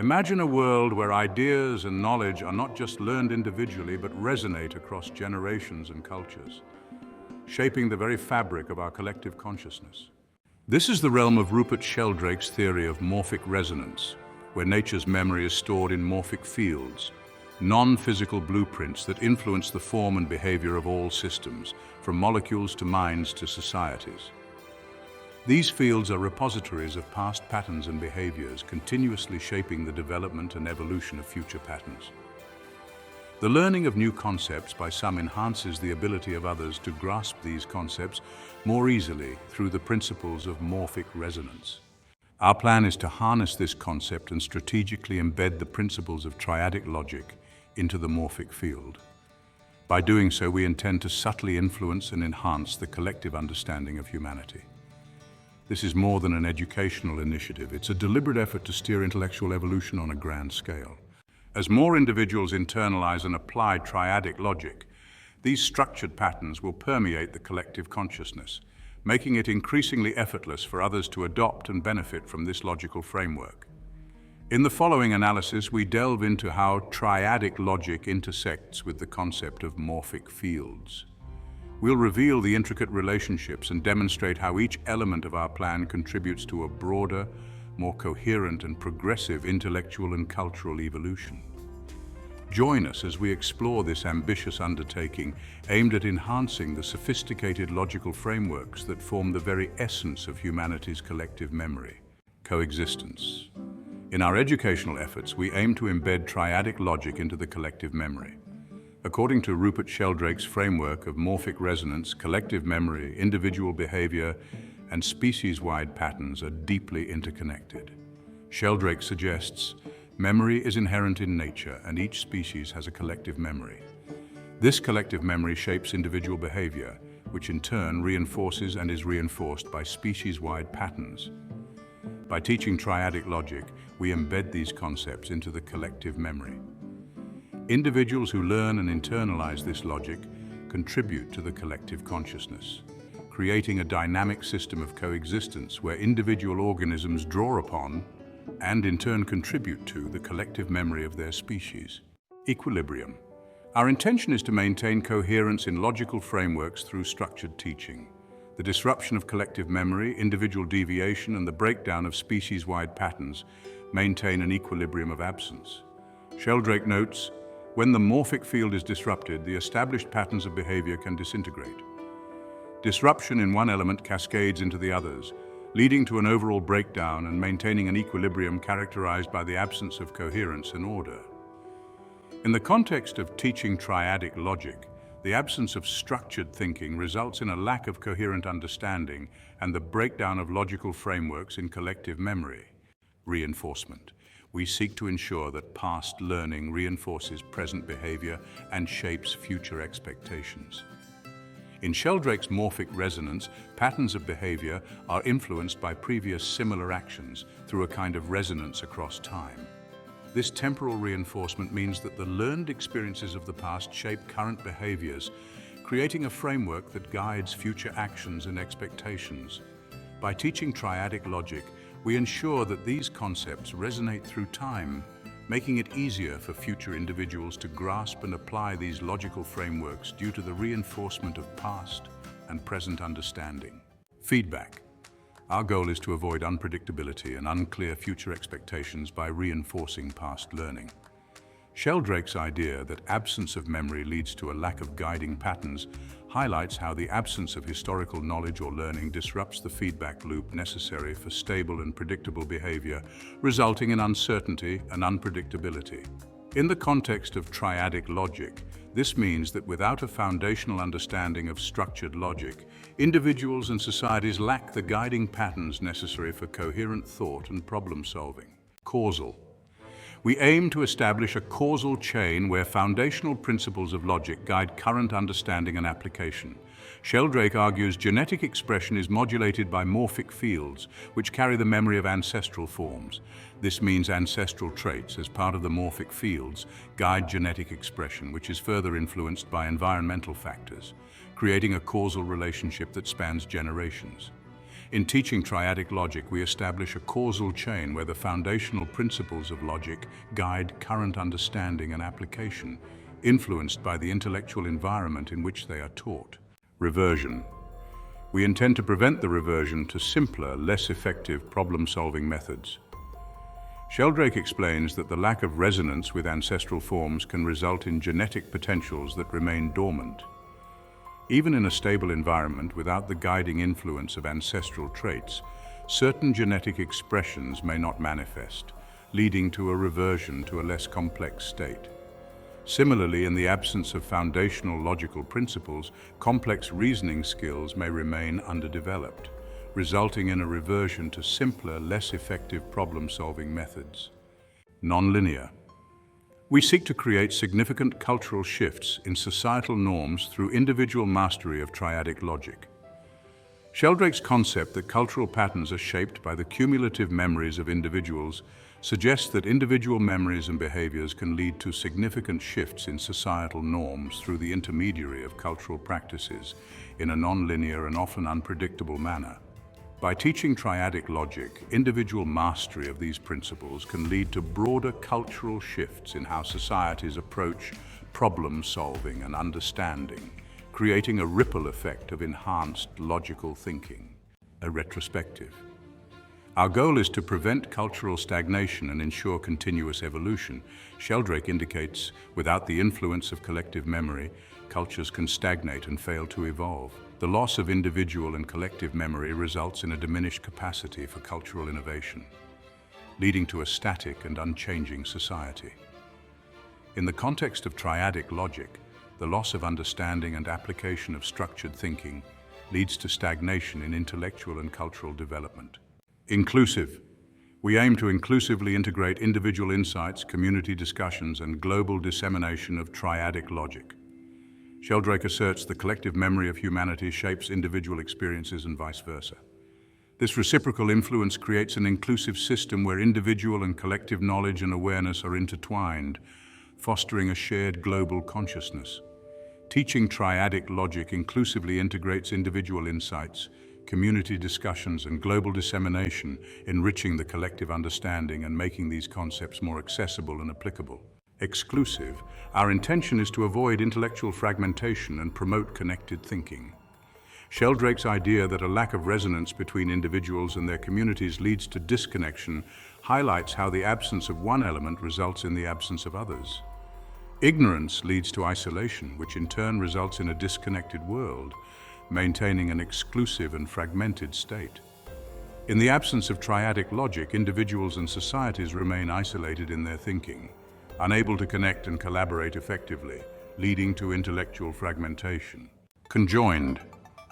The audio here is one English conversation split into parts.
Imagine a world where ideas and knowledge are not just learned individually but resonate across generations and cultures, shaping the very fabric of our collective consciousness. This is the realm of Rupert Sheldrake's theory of morphic resonance, where nature's memory is stored in morphic fields, non-physical blueprints that influence the form and behavior of all systems, from molecules to minds to societies. These fields are repositories of past patterns and behaviors, continuously shaping the development and evolution of future patterns. The learning of new concepts by some enhances the ability of others to grasp these concepts more easily through the principles of morphic resonance. Our plan is to harness this concept and strategically embed the principles of triadic logic into the morphic field. By doing so, we intend to subtly influence and enhance the collective understanding of humanity. This is more than an educational initiative. It's a deliberate effort to steer intellectual evolution on a grand scale. As more individuals internalize and apply triadic logic, these structured patterns will permeate the collective consciousness, making it increasingly effortless for others to adopt and benefit from this logical framework. In the following analysis, we delve into how triadic logic intersects with the concept of morphic fields. We'll reveal the intricate relationships and demonstrate how each element of our plan contributes to a broader, more coherent and progressive intellectual and cultural evolution. Join us as we explore this ambitious undertaking aimed at enhancing the sophisticated logical frameworks that form the very essence of humanity's collective memory: coexistence. In our educational efforts, we aim to embed triadic logic into the collective memory. According to Rupert Sheldrake's framework of morphic resonance, collective memory, individual behavior, and species-wide patterns are deeply interconnected. Sheldrake suggests memory is inherent in nature, and each species has a collective memory. This collective memory shapes individual behavior, which in turn reinforces and is reinforced by species-wide patterns. By teaching triadic logic, we embed these concepts into the collective memory. Individuals who learn and internalize this logic contribute to the collective consciousness, creating a dynamic system of coexistence where individual organisms draw upon and in turn contribute to the collective memory of their species. Equilibrium. Our intention is to maintain coherence in logical frameworks through structured teaching. The disruption of collective memory, individual deviation, and the breakdown of species-wide patterns maintain an equilibrium of absence. Sheldrake notes, when the morphic field is disrupted, the established patterns of behavior can disintegrate. Disruption in one element cascades into the others, leading to an overall breakdown and maintaining an equilibrium characterized by the absence of coherence and order. In the context of teaching triadic logic, the absence of structured thinking results in a lack of coherent understanding and the breakdown of logical frameworks in collective memory. Reinforcement. We seek to ensure that past learning reinforces present behavior and shapes future expectations. In Sheldrake's morphic resonance, patterns of behavior are influenced by previous similar actions through a kind of resonance across time. This temporal reinforcement means that the learned experiences of the past shape current behaviors, creating a framework that guides future actions and expectations. By teaching triadic logic, we ensure that these concepts resonate through time, making it easier for future individuals to grasp and apply these logical frameworks due to the reinforcement of past and present understanding. Feedback. Our goal is to avoid unpredictability and unclear future expectations by reinforcing past learning. Sheldrake's idea that absence of memory leads to a lack of guiding patterns highlights how the absence of historical knowledge or learning disrupts the feedback loop necessary for stable and predictable behavior, resulting in uncertainty and unpredictability. In the context of triadic logic, this means that without a foundational understanding of structured logic, individuals and societies lack the guiding patterns necessary for coherent thought and problem solving. Causal. We aim to establish a causal chain where foundational principles of logic guide current understanding and application. Sheldrake argues genetic expression is modulated by morphic fields, which carry the memory of ancestral forms. This means ancestral traits, as part of the morphic fields, guide genetic expression, which is further influenced by environmental factors, creating a causal relationship that spans generations. In teaching triadic logic, we establish a causal chain where the foundational principles of logic guide current understanding and application, influenced by the intellectual environment in which they are taught. Reversion. We intend to prevent the reversion to simpler, less effective problem-solving methods. Sheldrake explains that the lack of resonance with ancestral forms can result in genetic potentials that remain dormant. Even in a stable environment without the guiding influence of ancestral traits, certain genetic expressions may not manifest, leading to a reversion to a less complex state. Similarly, in the absence of foundational logical principles, complex reasoning skills may remain underdeveloped, resulting in a reversion to simpler, less effective problem-solving methods. Nonlinear. We seek to create significant cultural shifts in societal norms through individual mastery of triadic logic. Sheldrake's concept that cultural patterns are shaped by the cumulative memories of individuals suggests that individual memories and behaviors can lead to significant shifts in societal norms through the intermediary of cultural practices in a non-linear and often unpredictable manner. By teaching triadic logic, individual mastery of these principles can lead to broader cultural shifts in how societies approach problem-solving and understanding, creating a ripple effect of enhanced logical thinking. A retrospective. Our goal is to prevent cultural stagnation and ensure continuous evolution. Sheldrake indicates, without the influence of collective memory, cultures can stagnate and fail to evolve. The loss of individual and collective memory results in a diminished capacity for cultural innovation, leading to a static and unchanging society. In the context of triadic logic, the loss of understanding and application of structured thinking leads to stagnation in intellectual and cultural development. Inclusive. We aim to inclusively integrate individual insights, community discussions, and global dissemination of triadic logic. Sheldrake asserts the collective memory of humanity shapes individual experiences and vice versa. This reciprocal influence creates an inclusive system where individual and collective knowledge and awareness are intertwined, fostering a shared global consciousness. Teaching triadic logic inclusively integrates individual insights, community discussions, and global dissemination, enriching the collective understanding and making these concepts more accessible and applicable. Exclusive. Our intention is to avoid intellectual fragmentation and promote connected thinking. Sheldrake's idea that a lack of resonance between individuals and their communities leads to disconnection highlights how the absence of one element results in the absence of others. Ignorance leads to isolation, which in turn results in a disconnected world, maintaining an exclusive and fragmented state. In the absence of triadic logic, individuals and societies remain isolated in their thinking, unable to connect and collaborate effectively, leading to intellectual fragmentation. Conjoined.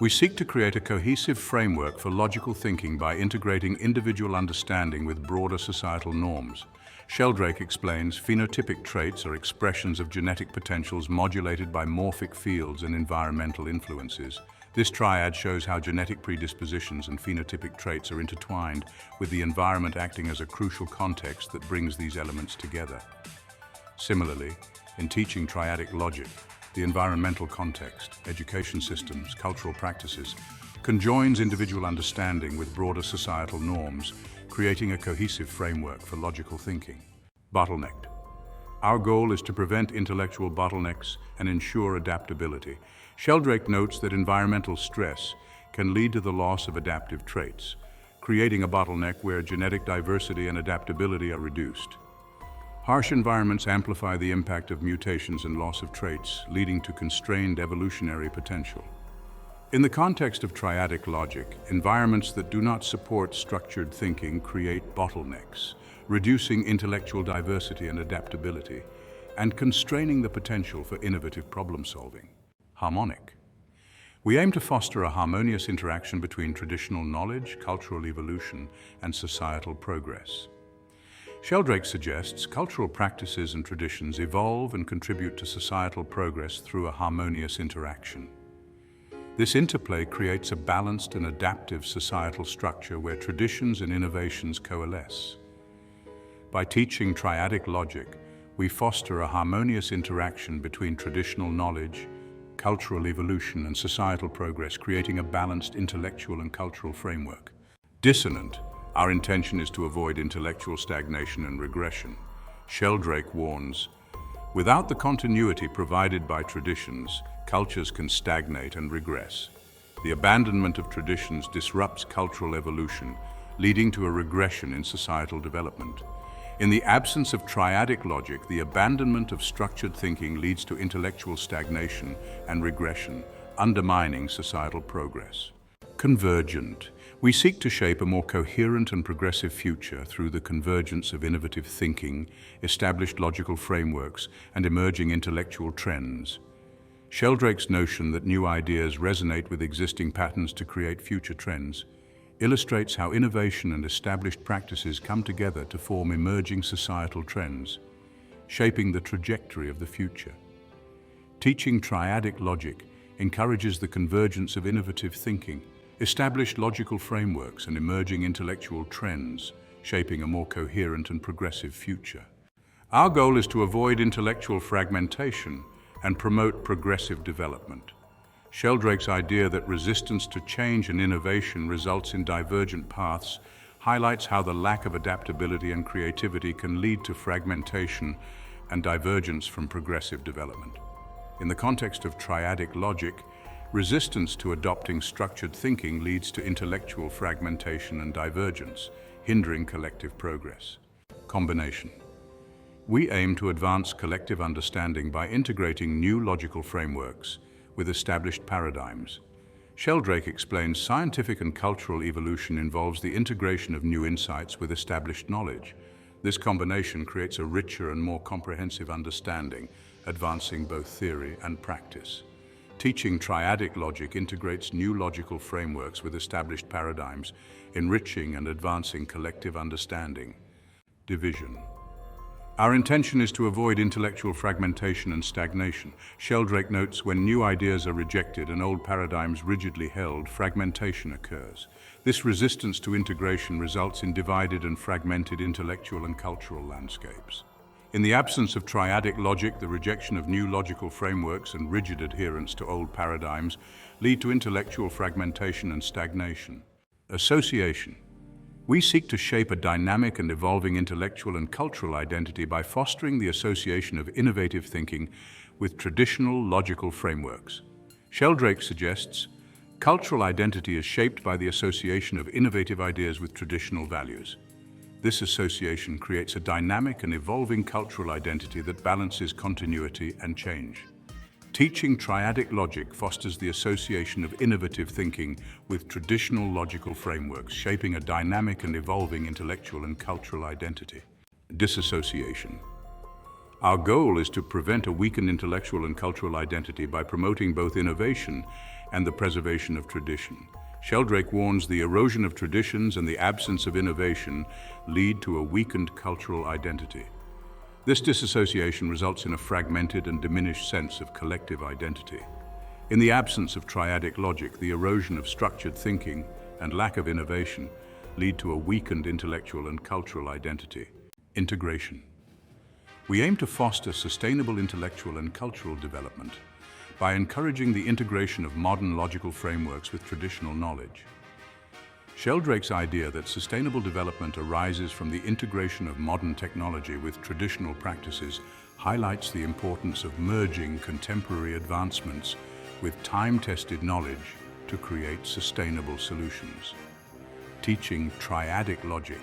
We seek to create a cohesive framework for logical thinking by integrating individual understanding with broader societal norms. Sheldrake explains phenotypic traits are expressions of genetic potentials modulated by morphic fields and environmental influences. This triad shows how genetic predispositions and phenotypic traits are intertwined, with the environment acting as a crucial context that brings these elements together. Similarly, in teaching triadic logic, the environmental context, education systems, cultural practices, conjoins individual understanding with broader societal norms, creating a cohesive framework for logical thinking. Bottlenecked. Our goal is to prevent intellectual bottlenecks and ensure adaptability. Sheldrake notes that environmental stress can lead to the loss of adaptive traits, creating a bottleneck where genetic diversity and adaptability are reduced. Harsh environments amplify the impact of mutations and loss of traits, leading to constrained evolutionary potential. In the context of triadic logic, environments that do not support structured thinking create bottlenecks, reducing intellectual diversity and adaptability, and constraining the potential for innovative problem-solving. Harmonic. We aim to foster a harmonious interaction between traditional knowledge, cultural evolution, and societal progress. Sheldrake suggests cultural practices and traditions evolve and contribute to societal progress through a harmonious interaction. This interplay creates a balanced and adaptive societal structure where traditions and innovations coalesce. By teaching triadic logic, we foster a harmonious interaction between traditional knowledge, cultural evolution and societal progress, creating a balanced intellectual and cultural framework. Dissonant, our intention is to avoid intellectual stagnation and regression. Sheldrake warns, without the continuity provided by traditions, cultures can stagnate and regress. The abandonment of traditions disrupts cultural evolution, leading to a regression in societal development. In the absence of triadic logic, the abandonment of structured thinking leads to intellectual stagnation and regression, undermining societal progress. Convergent. We seek to shape a more coherent and progressive future through the convergence of innovative thinking, established logical frameworks, and emerging intellectual trends. Sheldrake's notion that new ideas resonate with existing patterns to create future trends illustrates how innovation and established practices come together to form emerging societal trends, shaping the trajectory of the future. Teaching triadic logic encourages the convergence of innovative thinking, established logical frameworks, and emerging intellectual trends, shaping a more coherent and progressive future. Our goal is to avoid intellectual fragmentation and promote progressive development. Sheldrake's idea that resistance to change and innovation results in divergent paths highlights how the lack of adaptability and creativity can lead to fragmentation and divergence from progressive development. In the context of triadic logic, resistance to adopting structured thinking leads to intellectual fragmentation and divergence, hindering collective progress. Combination. We aim to advance collective understanding by integrating new logical frameworks with established paradigms. Sheldrake explains scientific and cultural evolution involves the integration of new insights with established knowledge. This combination creates a richer and more comprehensive understanding, advancing both theory and practice. Teaching triadic logic integrates new logical frameworks with established paradigms, enriching and advancing collective understanding. Division. Our intention is to avoid intellectual fragmentation and stagnation. Sheldrake notes when new ideas are rejected and old paradigms rigidly held, fragmentation occurs. This resistance to integration results in divided and fragmented intellectual and cultural landscapes. In the absence of triadic logic, the rejection of new logical frameworks and rigid adherence to old paradigms lead to intellectual fragmentation and stagnation. Association. We seek to shape a dynamic and evolving intellectual and cultural identity by fostering the association of innovative thinking with traditional logical frameworks. Sheldrake suggests, cultural identity is shaped by the association of innovative ideas with traditional values. This association creates a dynamic and evolving cultural identity that balances continuity and change. Teaching triadic logic fosters the association of innovative thinking with traditional logical frameworks, shaping a dynamic and evolving intellectual and cultural identity. Disassociation. Our goal is to prevent a weakened intellectual and cultural identity by promoting both innovation and the preservation of tradition. Sheldrake warns the erosion of traditions and the absence of innovation lead to a weakened cultural identity. This disassociation results in a fragmented and diminished sense of collective identity. In the absence of triadic logic, the erosion of structured thinking and lack of innovation lead to a weakened intellectual and cultural identity. Integration. We aim to foster sustainable intellectual and cultural development by encouraging the integration of modern logical frameworks with traditional knowledge. Sheldrake's idea that sustainable development arises from the integration of modern technology with traditional practices highlights the importance of merging contemporary advancements with time-tested knowledge to create sustainable solutions. Teaching triadic logic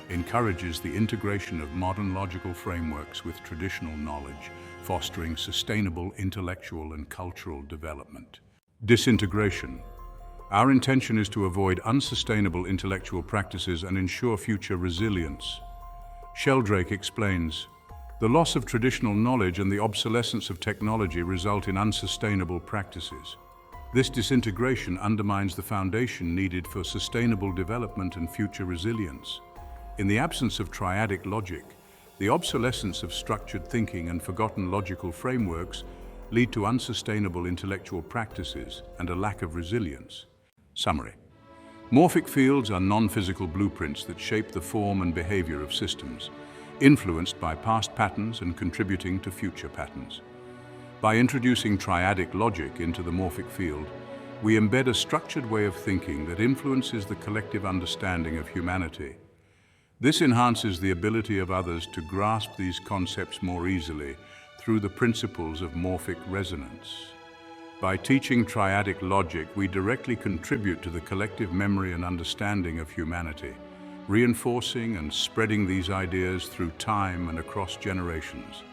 encourages the integration of modern logical frameworks with traditional knowledge, fostering sustainable intellectual and cultural development. Disintegration. Our intention is to avoid unsustainable intellectual practices and ensure future resilience. Sheldrake explains, the loss of traditional knowledge and the obsolescence of technology result in unsustainable practices. This disintegration undermines the foundation needed for sustainable development and future resilience. In the absence of triadic logic, the obsolescence of structured thinking and forgotten logical frameworks lead to unsustainable intellectual practices and a lack of resilience. Summary. Morphic fields are non-physical blueprints that shape the form and behavior of systems, influenced by past patterns and contributing to future patterns. By introducing triadic logic into the morphic field, we embed a structured way of thinking that influences the collective understanding of humanity. This enhances the ability of others to grasp these concepts more easily through the principles of morphic resonance. By teaching triadic logic, we directly contribute to the collective memory and understanding of humanity, reinforcing and spreading these ideas through time and across generations.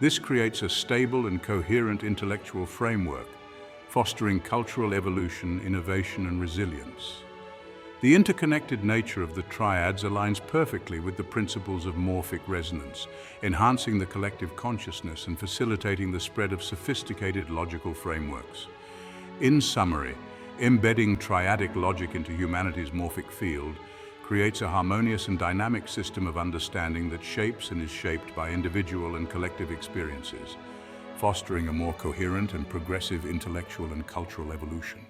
This creates a stable and coherent intellectual framework, fostering cultural evolution, innovation, and resilience. The interconnected nature of the triads aligns perfectly with the principles of morphic resonance, enhancing the collective consciousness and facilitating the spread of sophisticated logical frameworks. In summary, embedding triadic logic into humanity's morphic field creates a harmonious and dynamic system of understanding that shapes and is shaped by individual and collective experiences, fostering a more coherent and progressive intellectual and cultural evolution.